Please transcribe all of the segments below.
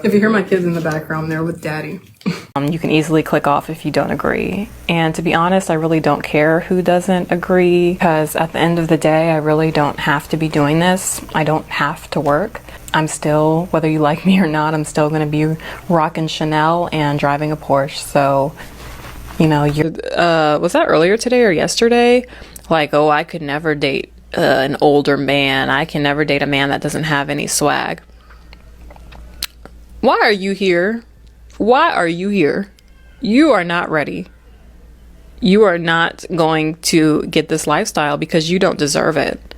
If you hear my kids in the background, they're with daddy. You can easily click off if you don't agree. And to be honest, I really don't care who doesn't agree, because at the end of the day, I really don't have to be doing this. I don't have to work. I'm still, whether you like me or not, I'm still going to be rocking Chanel and driving a Porsche. So, you know, was that earlier today or yesterday? Like, oh, I could never date an older man. I can never date a man that doesn't have any swag. Why are you here? Why are you here? You are not ready. You are not going to get this lifestyle because you don't deserve it.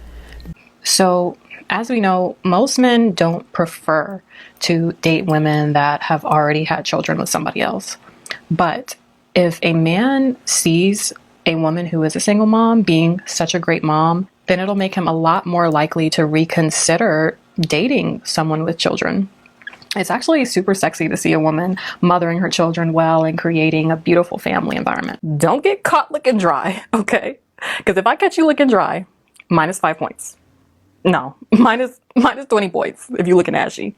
So, as we know, most men don't prefer to date women that have already had children with somebody else. But if a man sees a woman who is a single mom being such a great mom, then it'll make him a lot more likely to reconsider dating someone with children. It's actually super sexy to see a woman mothering her children well and creating a beautiful family environment. Don't get caught looking dry, okay? Because if I catch you looking dry, -5 points. No, minus 20 points if you're looking ashy.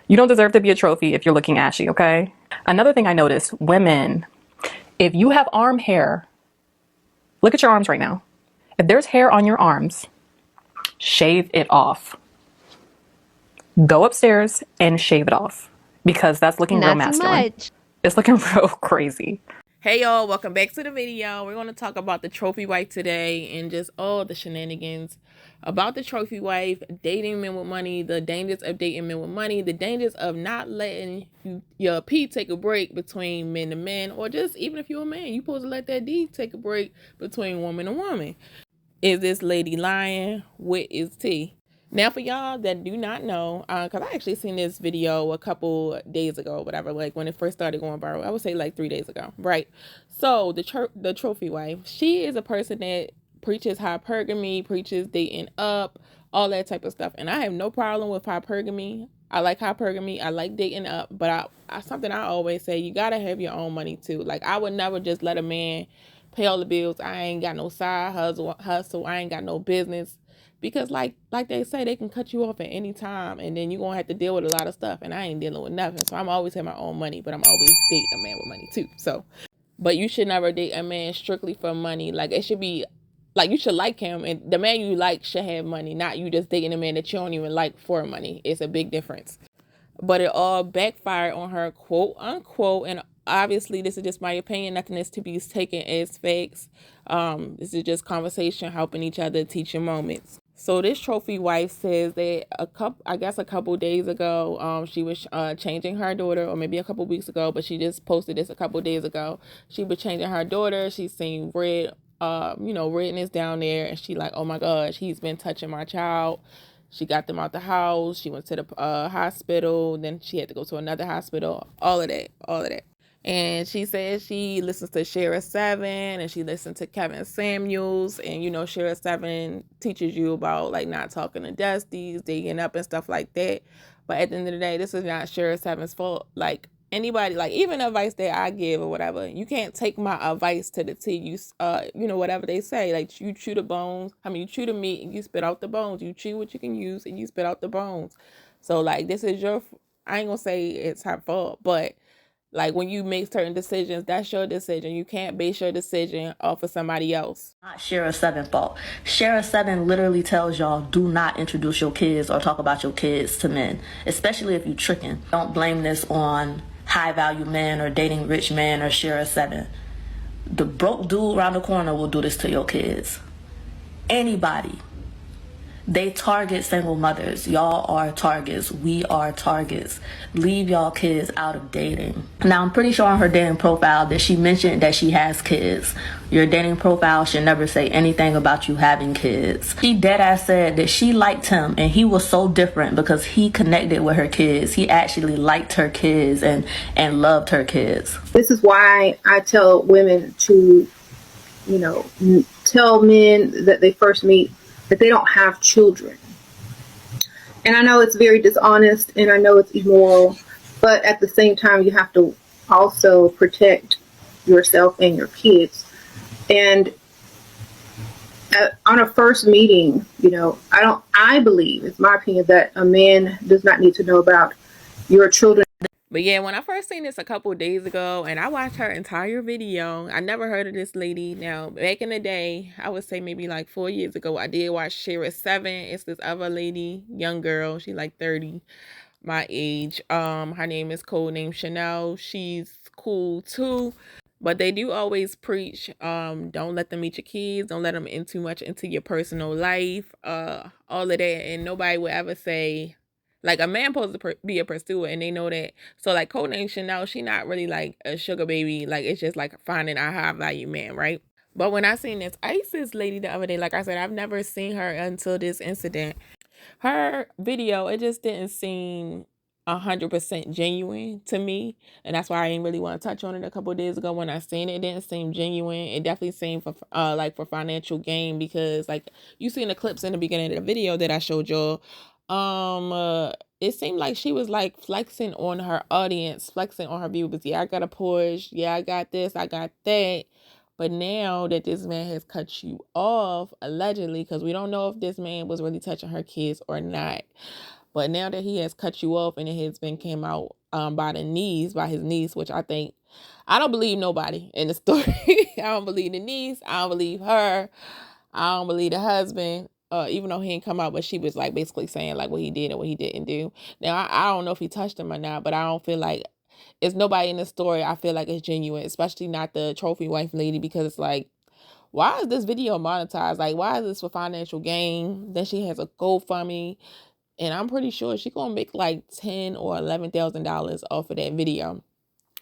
You don't deserve to be a trophy if you're looking ashy, okay? Another thing I noticed, women, if you have arm hair, look at your arms right now. If there's hair on your arms, shave it off. Go upstairs and shave it off, because that's looking real masculine. It's looking real crazy. Hey y'all, welcome back to the video. We're going to talk about the trophy wife today and just all the shenanigans about the trophy wife, dating men with money, the dangers of dating men with money, the dangers of not letting your P take a break between men to men, or just even if you're a man, you're supposed to let that D take a break between woman and woman. Is this lady lying? What is tea? Now, for y'all that do not know, because I actually seen this video a couple days ago, whatever, like when it first started going viral, I would say like 3 days ago, right? So the trophy wife, she is a person that preaches hypergamy, preaches dating up, all that type of stuff. And I have no problem with hypergamy. I like hypergamy. I like dating up. But something I always say, you got to have your own money too. Like, I would never just let a man pay all the bills. I ain't got no side hustle. I ain't got no business. Because like they say, they can cut you off at any time, and then you're going to have to deal with a lot of stuff, and I ain't dealing with nothing. So I'm always have my own money, but I'm always dating a man with money too. So, but you should never date a man strictly for money. Like, it should be, like, you should like him, and the man you like should have money, not you just dating a man that you don't even like for money. It's a big difference. But it all backfired on her, quote unquote, and obviously this is just my opinion. Nothing is to be taken as facts. This is just conversation, helping each other, teaching moments. So this trophy wife says that a couple days ago, she was changing her daughter, or maybe a couple weeks ago, but she just posted this a couple days ago. She was changing her daughter. She seen red, redness down there, and she like, oh my gosh, he's been touching my child. She got them out the house. She went to the hospital. Then she had to go to another hospital. All of that. And she says she listens to Shera Seven, and she listens to Kevin Samuels. And, Shera Seven teaches you about, like, not talking to Dusties, digging up and stuff like that. But at the end of the day, this is not Shera Seven's fault. Like, anybody, like, even advice that I give or whatever, you can't take my advice to the T. You, whatever they say. Like, you chew you chew the meat and you spit out the bones. You chew what you can use and you spit out the bones. So, like, this is I ain't gonna say it's her fault, but like, when you make certain decisions, that's your decision. You can't base your decision off of somebody else. Not Shera Seven's fault. Shera Seven literally tells y'all, do not introduce your kids or talk about your kids to men, especially if you tricking. Don't blame this on high value men or dating rich men or Shera Seven. The broke dude around the corner will do this to your kids. Anybody. They target single mothers. Y'all are targets. We are targets. Leave y'all kids out of dating. Now, I'm pretty sure on her dating profile that she mentioned that she has kids. Your dating profile should never say anything about you having kids. She deadass said that she liked him, and he was so different because he connected with her kids. He actually liked her kids and loved her kids. This is why I tell women to, tell men that they first meet that they don't have children. And I know it's very dishonest, and I know it's immoral, but at the same time, you have to also protect yourself and your kids. And on a first meeting, I believe, it's my opinion, that a man does not need to know about your children. But yeah, when I first seen this a couple days ago and I watched her entire video, I never heard of this lady. Now, back in the day, I would say maybe like 4 years ago, I did watch Shera Seven. It's this other lady, young girl. She like 30, my age. Her name is codename Chanel. She's cool too. But they do always preach, don't let them meet your kids, don't let them in too much into your personal life, all of that. And nobody would ever say, like, a man supposed to be a pursuer, and they know that. So like codename Chanel, she not really like a sugar baby. Like, it's just like finding a high value man, right? But when I seen this ISIS lady the other day, like I said, I've never seen her until this incident. Her video, it just didn't seem 100% genuine to me, and that's why I didn't really want to touch on it a couple of days ago. When I seen it, it didn't seem genuine. It definitely seemed for like for financial gain, because like you seen the clips in the beginning of the video that I showed y'all. It seemed like she was like flexing on her audience, flexing on her viewers. Yeah, I got a Porsche. Yeah, I got this, I got that. But now that this man has cut you off, allegedly, because we don't know if this man was really touching her kids or not. But now that he has cut you off and it has been came out by his niece, which I don't believe nobody in the story. I don't believe the niece. I don't believe her. I don't believe the husband. Even though he didn't come out, but she was like basically saying like what he did and what he didn't do. Now I don't know if he touched him or not, but I don't feel like it's nobody in the story. I feel like it's genuine, especially not the trophy wife lady, because it's like, why is this video monetized? Like, why is this for financial gain? Then she has a GoFundMe, and I'm pretty sure she's gonna make like $10,000 or $11,000 off of that video.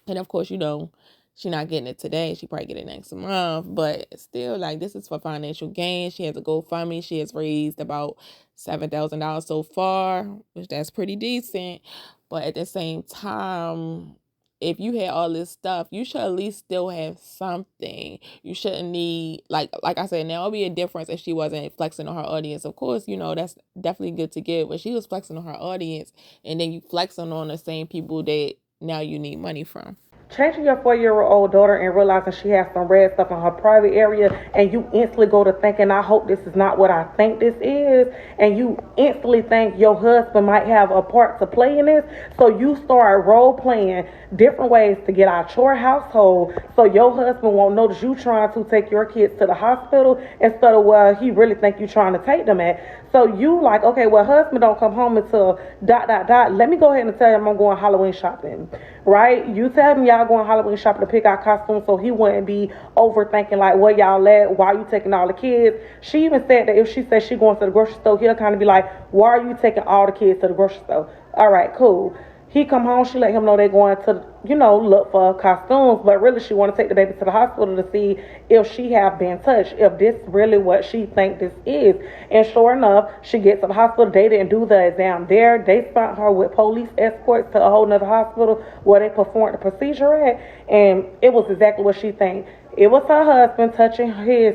And of course, she's not getting it today. She probably get it next month. But still, like, this is for financial gain. She has a GoFundMe. She has raised about $7,000 so far, which that's pretty decent. But at the same time, if you had all this stuff, you should at least still have something. You shouldn't need, like I said, now it'll be a difference if she wasn't flexing on her audience. Of course, that's definitely good to get, but she was flexing on her audience, and then you flexing on the same people that now you need money from. Changing your 4-year-old daughter and realizing she has some red stuff in her private area, and you instantly go to thinking, I hope this is not what I think this is, and you instantly think your husband might have a part to play in this, so you start role playing different ways to get out your household so your husband won't notice you trying to take your kids to the hospital instead of where he really think you trying to take them at. So you like, okay, well, husband don't come home until ... Let me go ahead and tell him I'm going Halloween shopping, right? You tell him y'all going Halloween shopping to pick out costumes so he wouldn't be overthinking like, where y'all at? Why are you taking all the kids? She even said that if she said she going to the grocery store, he'll kind of be like, why are you taking all the kids to the grocery store? All right, cool. He come home, she let him know they're going to, look for costumes, but really she want to take the baby to the hospital to see if she have been touched, if this really what she think this is. And sure enough, she gets to the hospital. They didn't do the exam there. They sent her with police escorts to a whole nother hospital where they performed the procedure at, and it was exactly what she think. It was her husband touching his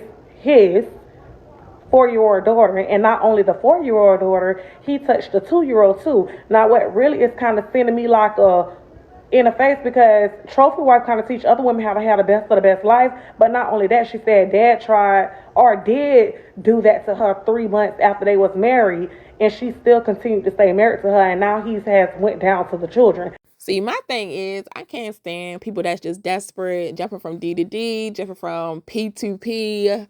4-year-old daughter, and not only the 4-year-old daughter, he touched the 2-year-old too. Now, what really is kind of sending me like in the face, because trophy wife kind of teach other women how to have the best of the best life, but not only that, she said dad tried or did do that to her 3 months after they was married, and she still continued to stay married to her, and now he has went down to the children. See, my thing is, I can't stand people that's just desperate, jumping from D to D, jumping from P to P.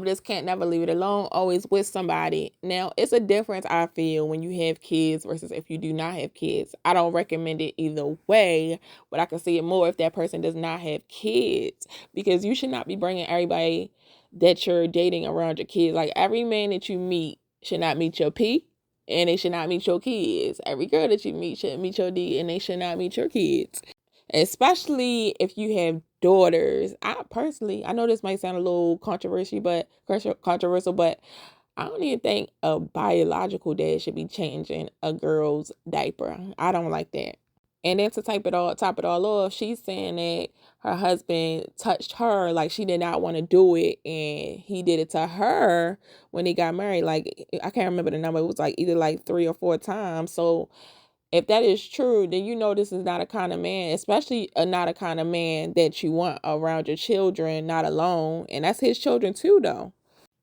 Just can't never leave it alone, always with somebody. Now, it's a difference, I feel, when you have kids versus if you do not have kids. I don't recommend it either way, but I can see it more if that person does not have kids, because you should not be bringing everybody that you're dating around your kids. Like, every man that you meet should not meet your P, and they should not meet your kids. Every girl that you meet should meet your D, and they should not meet your kids. Especially if you have daughters. I know this might sound a little controversial, but I don't even think a biological dad should be changing a girl's diaper. I don't like that. And then to top it all off, she's saying that her husband touched her, like she did not want to do it, and he did it to her when they got married. Like, I can't remember the number. It was like either like 3 or 4 times. So if that is true, then this is not a kind of man, especially not a kind of man that you want around your children, not alone. And that's his children too, though.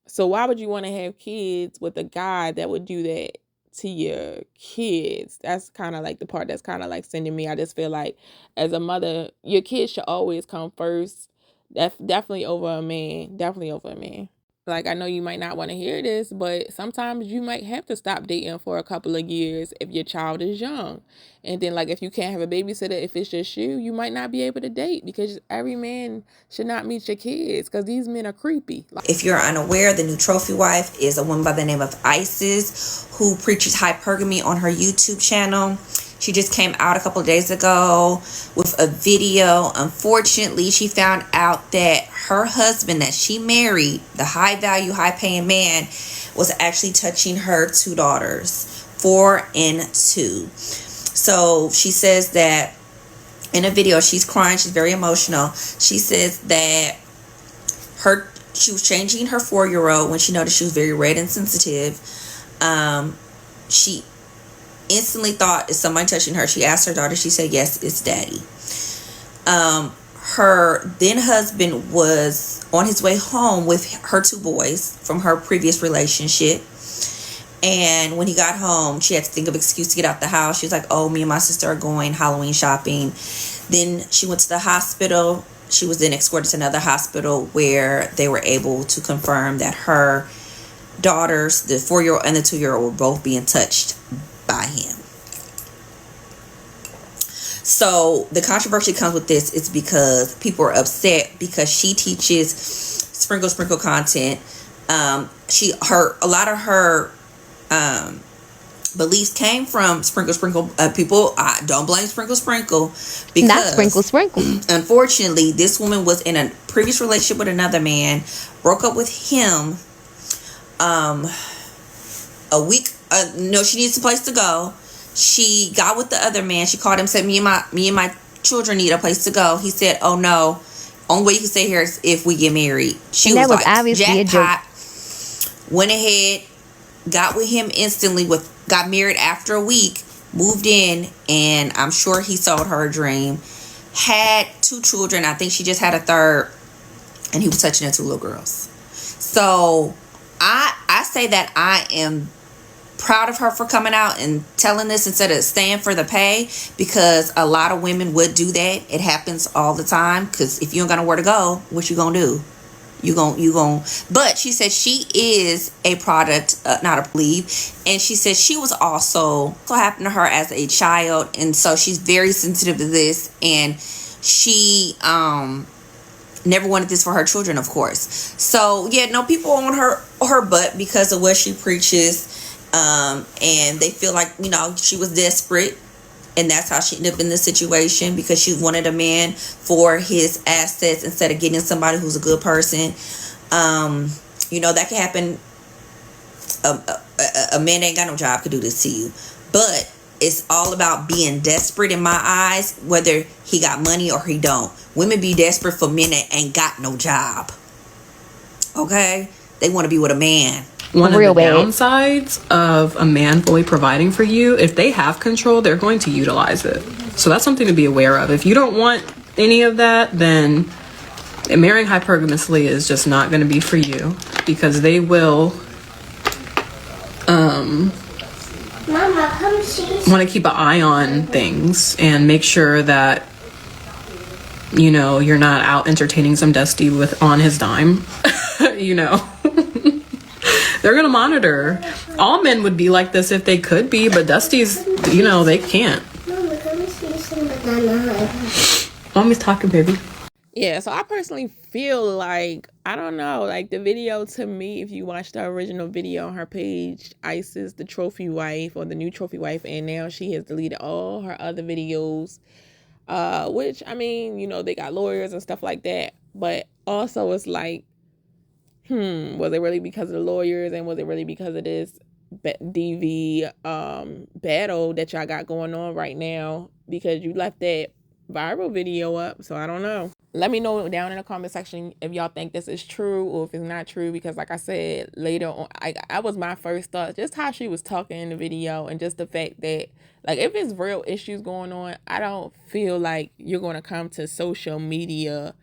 So why would you want to have kids with a guy that would do that to your kids. That's kind of like the part that's kind of like sending me. I just feel like as a mother, your kids should always come first. Definitely over a man. Definitely over a man. Like, I know you might not want to hear this, but sometimes you might have to stop dating for a couple of years if your child is young. And then, like, if you can't have a babysitter, if it's just you, you might not be able to date, because every man should not meet your kids, because these men are creepy. If you're unaware, the new trophy wife is a woman by the name of Isis, who preaches hypergamy on her YouTube channel. She just came out a couple of days ago with a video. Unfortunately, she found out that her husband that she married, the high value, high paying man, was actually touching her two daughters, 4 and 2. So she says that in a video, she's crying, she's very emotional. She says that she was changing her 4-year-old when she noticed she was very red and sensitive. She instantly thought, is somebody touching her? She asked her daughter. She said, yes, it's daddy. Her then husband was on his way home with her 2 boys from her previous relationship. And when he got home, she had to think of an excuse to get out the house. She was like, oh, me and my sister are going Halloween shopping. Then she went to the hospital. She was then escorted to another hospital where they were able to confirm that her daughters, the 4-year-old and the 2-year-old, were both being touched by him. So the controversy comes with this is because people are upset because she teaches sprinkle content. A lot of her beliefs came from sprinkle people. I don't blame sprinkle because not sprinkle. Unfortunately, this woman was in a previous relationship with another man, broke up with him a week. No, she needs a place to go. She got with the other man. She called him, said, me and my children need a place to go. He said, oh no, only way you can stay here is if we get married. She was like, obviously jackpot. Went ahead, got with him instantly, got married after a week, moved in, and I'm sure he sold her a dream. Had 2 children. I think she just had a third, and he was touching her 2 little girls. So I say that I am proud of her for coming out and telling this instead of staying for the pay, because a lot of women would do that. It happens all the time, because if you don't got nowhere to go, what you gonna do? You gon' But she said she is a product, not a believe, and she said she was also what happened to her as a child, and so she's very sensitive to this, and she never wanted this for her children, of course. So yeah, no, people on her butt because of what she preaches. And they feel like, she was desperate, and that's how she ended up in this situation, because she wanted a man for his assets instead of getting somebody who's a good person. That can happen. A man that ain't got no job could do this to you, but it's all about being desperate in my eyes, whether he got money or he don't. Women be desperate for men that ain't got no job. Okay? They want to be with a man. One of the downsides of a man fully providing for you, if they have control, they're going to utilize it. So that's something to be aware of. If you don't want any of that, then marrying hypergamously is just not going to be for you, because they will want to keep an eye on things and make sure that you're not out entertaining some Dusty on his dime. They're gonna monitor. All men would be like this if they could be, but Dusty's, they can't. Mama, come see some banana. Mommy's talking, baby. Yeah, so I personally feel like, I don't know, like the video, to me, if you watch the original video on her page, Isis, the trophy wife, or the new trophy wife, and now she has deleted all her other videos, which, they got lawyers and stuff like that, but also it's like, was it really because of the lawyers, and was it really because of this DV battle that y'all got going on right now? Because you left that viral video up, so I don't know. Let me know down in the comment section if y'all think this is true or if it's not true, because like I said, later on, I was my first thought, just how she was talking in the video, and just the fact that, like, if it's real issues going on, I don't feel like you're going to come to social media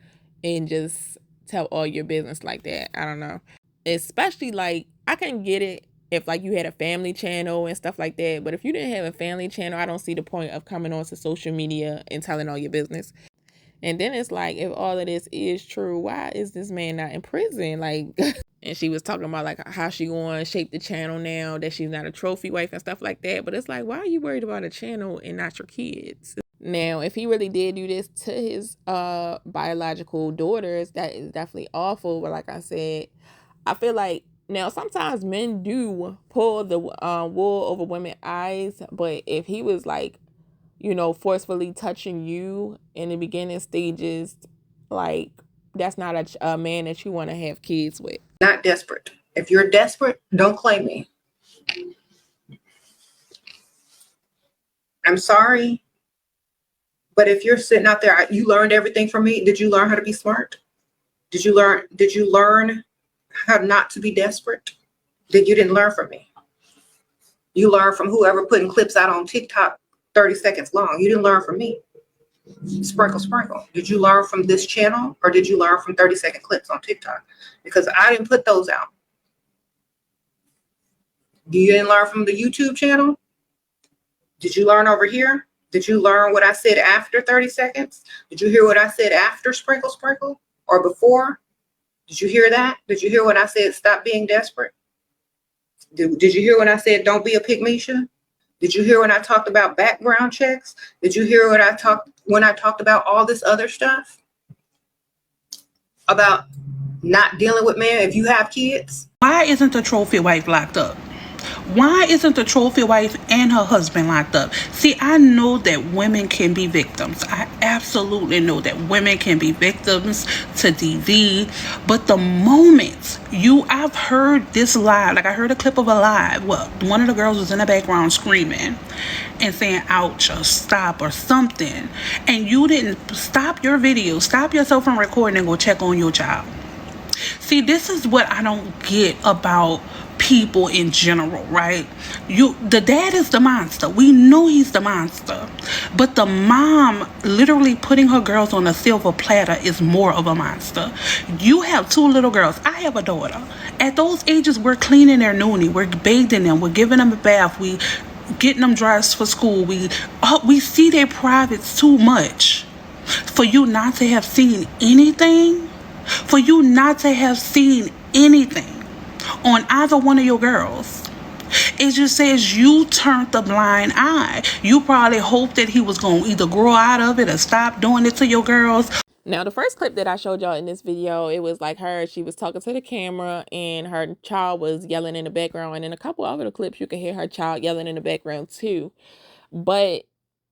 and just tell all your business like that. I don't know. Especially, like, I can get it if like you had a family channel and stuff like that. But if you didn't have a family channel, I don't see the point of coming onto social media and telling all your business. And then it's like, if all of this is true, why is this man not in prison? Like, and she was talking about like how she going to shape the channel now that she's not a trophy wife and stuff like that. But it's like, why are you worried about a channel and not your kids? Now, if he really did do this to his biological daughters, that is definitely awful. But like I said, I feel like now sometimes men do pull the wool over women's eyes. But if he was like, you know, forcefully touching you in the beginning stages, like, that's not a man that you want to have kids with. Not desperate. If you're desperate, don't claim me. I'm sorry. But if you're sitting out there, you learned everything from me. Did you learn how to be smart? Did you learn how not to be desperate? Then you didn't learn from me. You learned from whoever putting clips out on TikTok 30 seconds long. You didn't learn from me. Sprinkle, sprinkle. Did you learn from this channel, or did you learn from 30-second clips on TikTok? Because I didn't put those out. You didn't learn from the YouTube channel? Did you learn over here? Did you learn what I said after 30 seconds? Did you hear what I said after sprinkle, sprinkle, or before? Did you hear that? Did you hear when I said stop being desperate? Did you hear when I said don't be a pygmisha? Did you hear when I talked about background checks? Did you hear when I talked about all this other stuff? About not dealing with men if you have kids? Why isn't the trophy wife locked up? Why isn't the trophy wife and her husband locked up? See, I know that women can be victims. I absolutely know that women can be victims to DV. But the moment I've heard this live, like I heard a clip of a live. Well, one of the girls was in the background screaming and saying ouch or stop or something. And you didn't stop your video, stop yourself from recording and go check on your child. See, this is what I don't get about people in general, right? The dad is the monster. We know he's the monster. But the mom literally putting her girls on a silver platter is more of a monster. You have 2 little girls. I have a daughter. At those ages, we're cleaning their noonie. We're bathing them. We're giving them a bath. We getting them dressed for school. We see their privates too much. For you not to have seen anything, for you not to have seen anything on either one of your girls, it just says you turned the blind eye. You probably hoped that he was going to either grow out of it or stop doing it to your girls. Now, the first clip that I showed y'all in this video, it was like she was talking to the camera and her child was yelling in the background. And in a couple other clips, you can hear her child yelling in the background too. But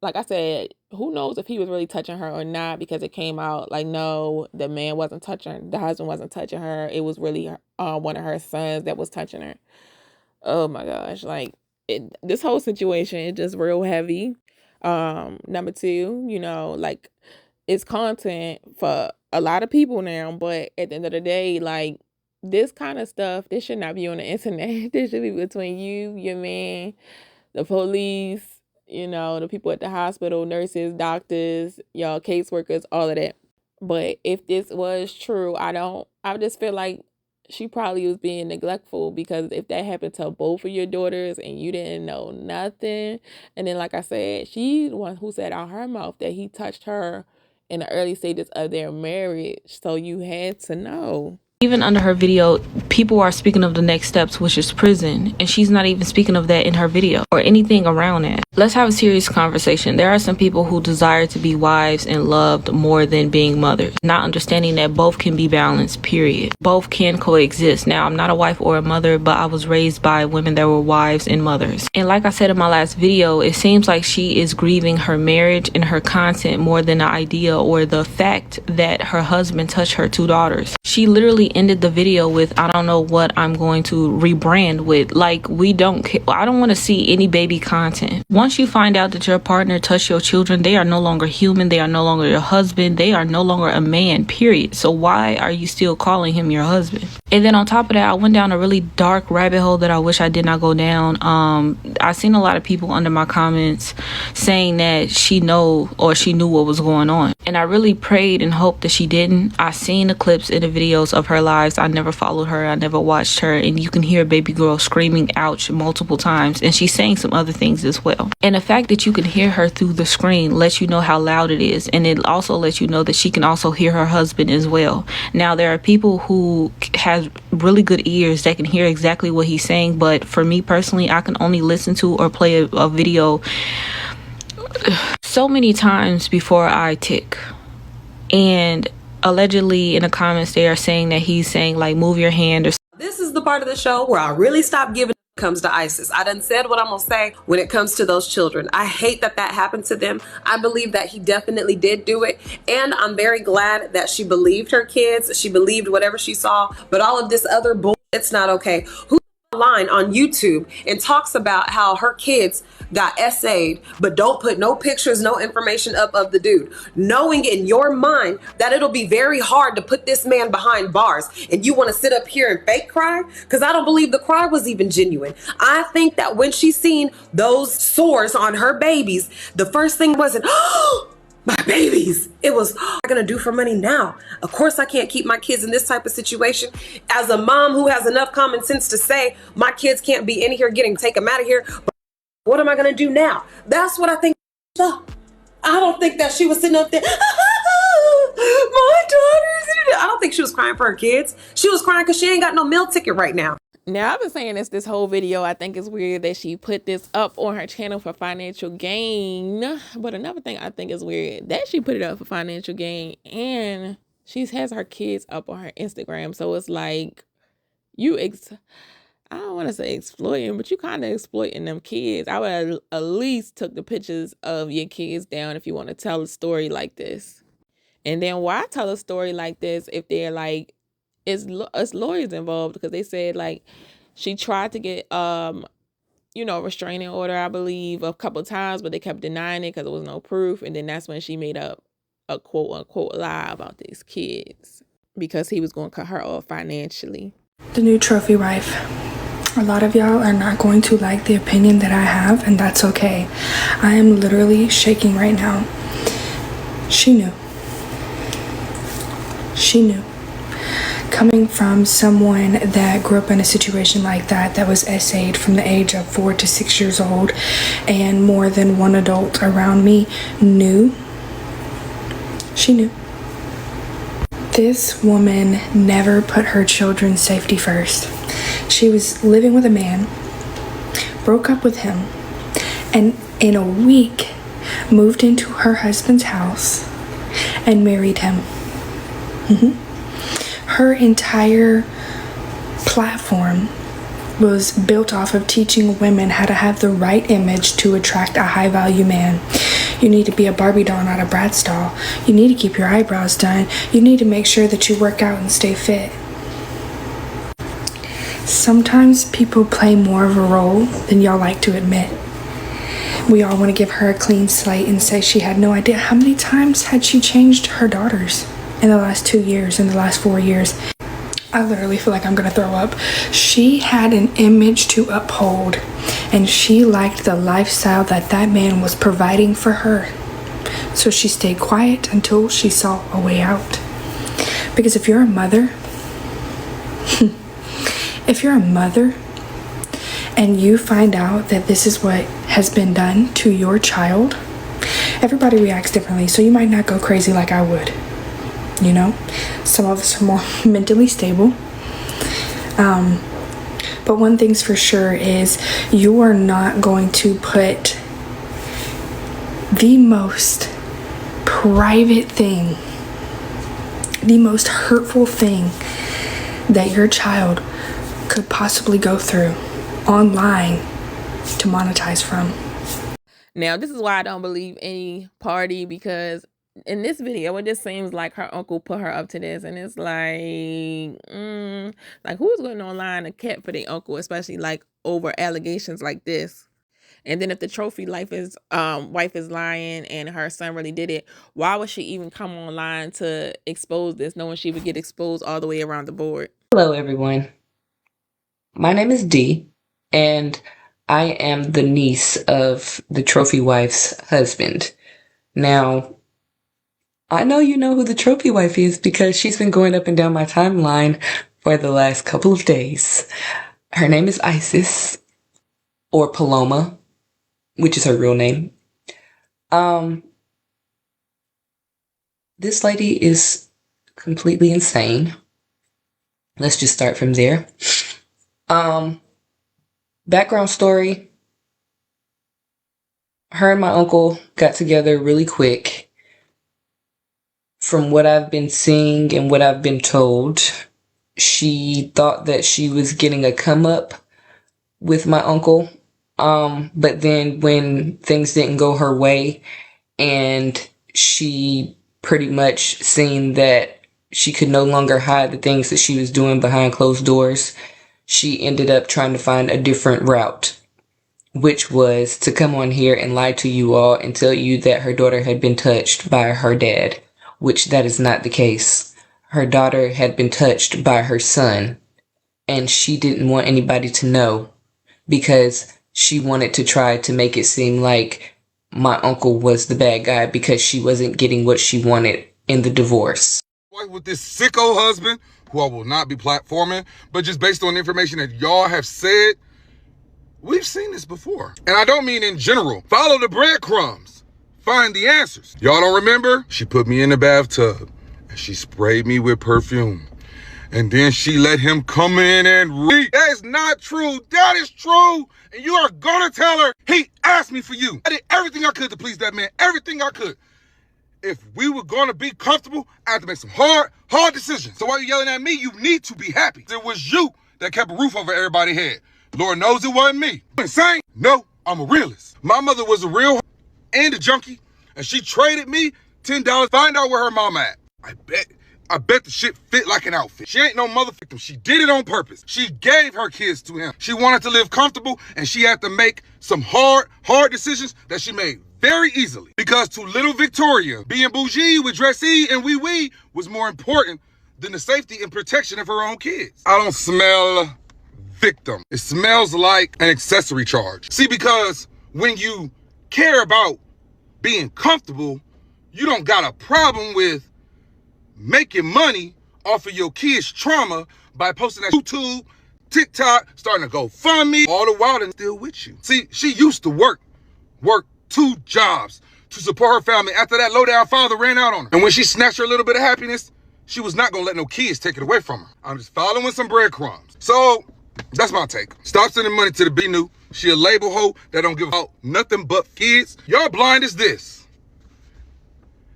like I said, who knows if he was really touching her or not, because it came out like, no, the man wasn't touching her. The husband wasn't touching her. It was really one of her sons that was touching her. Oh my gosh. Like, this whole situation is just real heavy. Number 2, you know, like, it's content for a lot of people now, but at the end of the day, like, this kind of stuff, this should not be on the internet. This should be between you, your man, the police, you know, the people at the hospital, nurses, doctors, y'all, caseworkers, all of that. But if this was true, I just feel like she probably was being neglectful, because if that happened to both of your daughters and you didn't know nothing, and then like I said, she's the one who said out her mouth that he touched her in the early stages of their marriage, so you had to know. Even under her video, people are speaking of the next steps, which is prison, and she's not even speaking of that in her video or anything around it. Let's have a serious conversation. There are some people who desire to be wives and loved more than being mothers, not understanding that both can be balanced, period. Both can coexist. Now, I'm not a wife or a mother, but I was raised by women that were wives and mothers. And like I said in my last video, it seems like she is grieving her marriage and her content more than the idea or the fact that her husband touched her 2 daughters. She literally ended the video with, I don't know what I'm going to rebrand with. Like, we don't care. I don't want to see any baby content. Once you find out that your partner touched your children, they are no longer human. They are no longer your husband. They are no longer a man, period. So why are you still calling him your husband? And then on top of that, I went down a really dark rabbit hole that I wish I did not go down. I seen a lot of people under my comments saying that she knew what was going on. And I really prayed and hoped that she didn't. I seen the clips and the videos of her lives. I never followed her. I never watched her. And you can hear baby girl screaming ouch multiple times. And she's saying some other things as well. And the fact that you can hear her through the screen lets you know how loud it is. And it also lets you know that she can also hear her husband as well. Now, there are people who have really good ears that can hear exactly what he's saying. But for me personally, I can only listen to or play a video so many times before I tick. And allegedly in the comments they are saying that he's saying like move your hand or this is the part of the show where I really stop giving when it comes to ISIS. I done said what I'm gonna say when it comes to those children. I hate that happened to them. I believe that he definitely did do it, and I'm very glad that she believed her kids. She believed whatever she saw, but all of this other bull, it's not okay. Who line on YouTube and talks about how her kids got essayed, but don't put no pictures, no information up of the dude, knowing in your mind that it'll be very hard to put this man behind bars, and you want to sit up here and fake cry? Because I don't believe the cry was even genuine. I think that when she seen those sores on her babies, the first thing wasn't, oh, my babies. It was, what am I gonna do for money now? Of course I can't keep my kids in this type of situation. As a mom who has enough common sense to say, my kids can't be in here take them out of here, but what am I gonna do now? That's what I think. I don't think that she was sitting up there, my daughters. I don't think she was crying for her kids. She was crying because she ain't got no meal ticket right now. Now, I've been saying this whole video. I think it's weird that she put this up on her channel for financial gain. But another thing I think is weird that she put it up for financial gain, and she has her kids up on her Instagram. So it's like I don't want to say exploiting, but you kind of exploiting them kids. I would at least took the pictures of your kids down if you want to tell a story like this. And then why tell a story like this if they're like, it's lawyers involved, because they said like she tried to get restraining order, I believe, a couple of times, but they kept denying it because there was no proof. And then that's when she made up a quote unquote lie about these kids because he was going to cut her off financially. The new trophy wife. A lot of y'all are not going to like the opinion that I have, and that's okay. I am literally shaking right now. She knew. She knew. Coming from someone that grew up in a situation like that was essayed from the age of 4 to 6 years old, and more than one adult around me knew. She knew. This woman never put her children's safety first. She was living with a man, broke up with him, and in a week moved into her husband's house and married him. Her entire platform was built off of teaching women how to have the right image to attract a high value man. You need to be a Barbie doll, not a Bratz doll. You need to keep your eyebrows done. You need to make sure that you work out and stay fit. Sometimes people play more of a role than y'all like to admit. We all want to give her a clean slate and say she had no idea. How many times had she changed her daughters in the last 2 years, in the last 4 years? I literally feel like I'm gonna throw up. She had an image to uphold, and she liked the lifestyle that man was providing for her. So she stayed quiet until she saw a way out. Because if you're a mother, and you find out that this is what has been done to your child, everybody reacts differently. So you might not go crazy like I would. You know, some of us are more mentally stable. But one thing's for sure is you are not going to put the most private thing, the most hurtful thing that your child could possibly go through online to monetize from. Now, this is why I don't believe any party, because in this video, it just seems like her uncle put her up to this, and it's like who's going online to cat for their uncle, especially like over allegations like this. And then if the trophy wife is lying and her son really did it, why would she even come online to expose this, knowing she would get exposed all the way around the board? Hello, everyone. My name is Dee, and I am the niece of the trophy wife's husband. Now, I know you know who the trophy wife is because she's been going up and down my timeline for the last couple of days. Her name is Isis, or Paloma, which is her real name. This lady is completely insane. Let's just start from there. Background story. Her and my uncle got together really quick. From what I've been seeing and what I've been told, she thought that she was getting a come up with my uncle. But then when things didn't go her way and she pretty much seen that she could no longer hide the things that she was doing behind closed doors, she ended up trying to find a different route, which was to come on here and lie to you all and tell you that her daughter had been touched by her dad, which that is not the case. Her daughter had been touched by her son, and she didn't want anybody to know because she wanted to try to make it seem like my uncle was the bad guy because she wasn't getting what she wanted in the divorce. With this sicko husband, who I will not be platforming, but just based on the information that y'all have said, we've seen this before. And I don't mean in general. Follow the breadcrumbs. Find the answers. Y'all don't remember? She put me in the bathtub and she sprayed me with perfume. And then she let him come in and read. That is not true. That is true. And you are gonna tell her, he asked me for you. I did everything I could to please that man. Everything I could. If we were gonna be comfortable, I had to make some hard decisions. So while you're yelling at me, you need to be happy. It was you that kept a roof over everybody's head. Lord knows it wasn't me. Insane? No, I'm a realist. My mother was a real and a junkie, and she traded me $10. Find out where her mama at. I bet the shit fit like an outfit. She ain't no mother victim. She did it on purpose. She gave her kids to him. She wanted to live comfortable, and she had to make some hard decisions that she made very easily. Because to little Victoria, being bougie with dressy and wee was more important than the safety and protection of her own kids. I don't smell victim. It smells like an accessory charge. See, because when you care about being comfortable, you don't got a problem with making money off of your kids' trauma by posting that YouTube, TikTok, starting to go fund me, all the while and still with you. See, she used to work 2 jobs to support her family after that low-down father ran out on her. And when she snatched her little bit of happiness, she was not gonna let no kids take it away from her. I'm just following some breadcrumbs. So that's my take. Stop sending money to the B-New. She a label hoe that don't give out nothing but kids. Y'all blind as this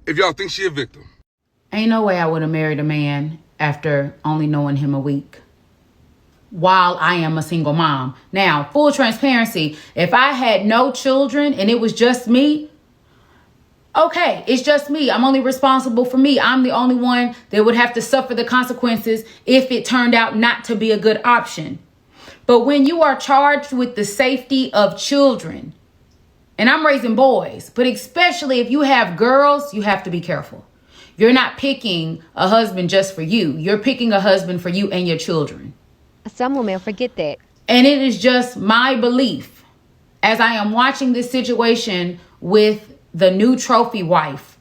if y'all think she a victim. Ain't no way I would have married a man after only knowing him a week while I am a single mom. Now, full transparency, if I had no children and it was just me, okay, it's just me. I'm only responsible for me. I'm the only one that would have to suffer the consequences if it turned out not to be a good option. But when you are charged with the safety of children, and I'm raising boys, but especially if you have girls, you have to be careful. You're not picking a husband just for you. You're picking a husband for you and your children. Some women forget that. And it is just my belief, as I am watching this situation with the new trophy wife,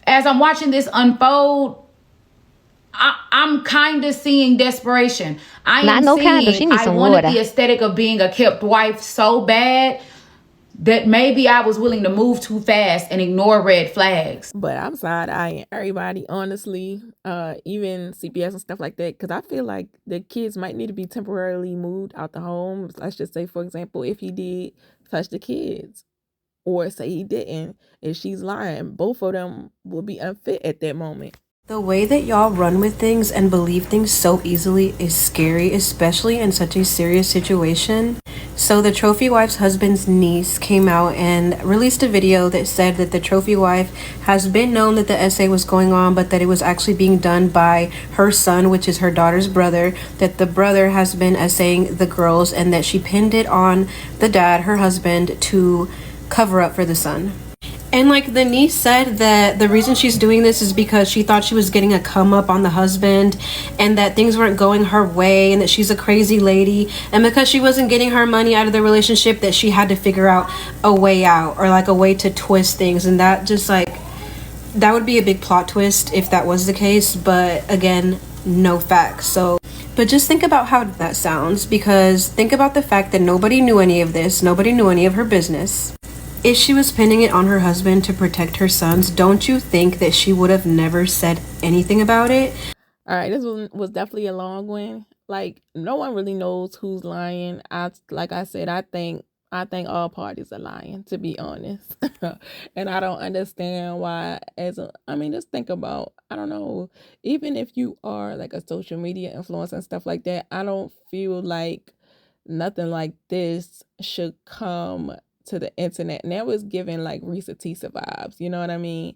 as I'm watching this unfold, I'm kind of seeing desperation. I wanted the aesthetic of being a kept wife so bad that maybe I was willing to move too fast and ignore red flags. But I'm side-eyeing everybody, honestly, even CPS and stuff like that, because I feel like the kids might need to be temporarily moved out the home. Let's just say, for example, if he did touch the kids, or say he didn't, if she's lying, both of them will be unfit at that moment. The way that y'all run with things and believe things so easily is scary, especially in such a serious situation. So the trophy wife's husband's niece came out and released a video that said that the trophy wife has been known that the essay was going on, but that it was actually being done by her son, which is her daughter's brother, that the brother has been essaying the girls, and that she pinned it on the dad, her husband, to cover up for the son. And like the niece said that the reason she's doing this is because she thought she was getting a come up on the husband and that things weren't going her way and that she's a crazy lady, and because she wasn't getting her money out of the relationship that she had to figure out a way out, or like a way to twist things. And that just like That would be a big plot twist if that was the case, but again, no facts. So, but just think about how that sounds, because think about the fact that nobody knew any of this, nobody knew any of her business. If she was pinning it on her husband to protect her sons, don't you think that she would have never said anything about it? All right, this one was definitely a long one. Like, no one really knows who's lying. Like I said, I think all parties are lying, to be honest. And I don't understand why. Just think about, I don't know, even if you are like a social media influencer and stuff like that, I don't feel like nothing like this should come to the internet. And that was giving like Risa Tisa vibes, you know what I mean?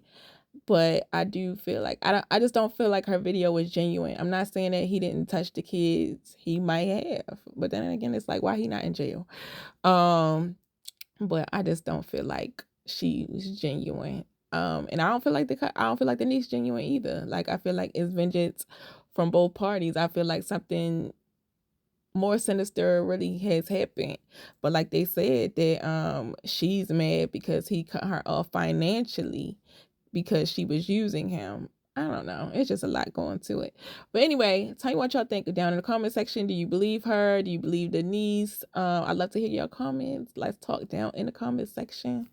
But I do feel like I just don't feel like her video was genuine. I'm not saying that he didn't touch the kids. He might have. But then again, it's like, why he not in jail? But I just don't feel like she was genuine. And I don't feel like the niece genuine either. Like, I feel like it's vengeance from both parties. I feel like something more sinister really has happened. But like they said that she's mad because he cut her off financially because she was using him. I don't know. It's just a lot going to it. But anyway, tell me what y'all think down in the comment section. Do you believe her? Do you believe the niece? I'd love to hear your comments. Let's talk down in the comment section.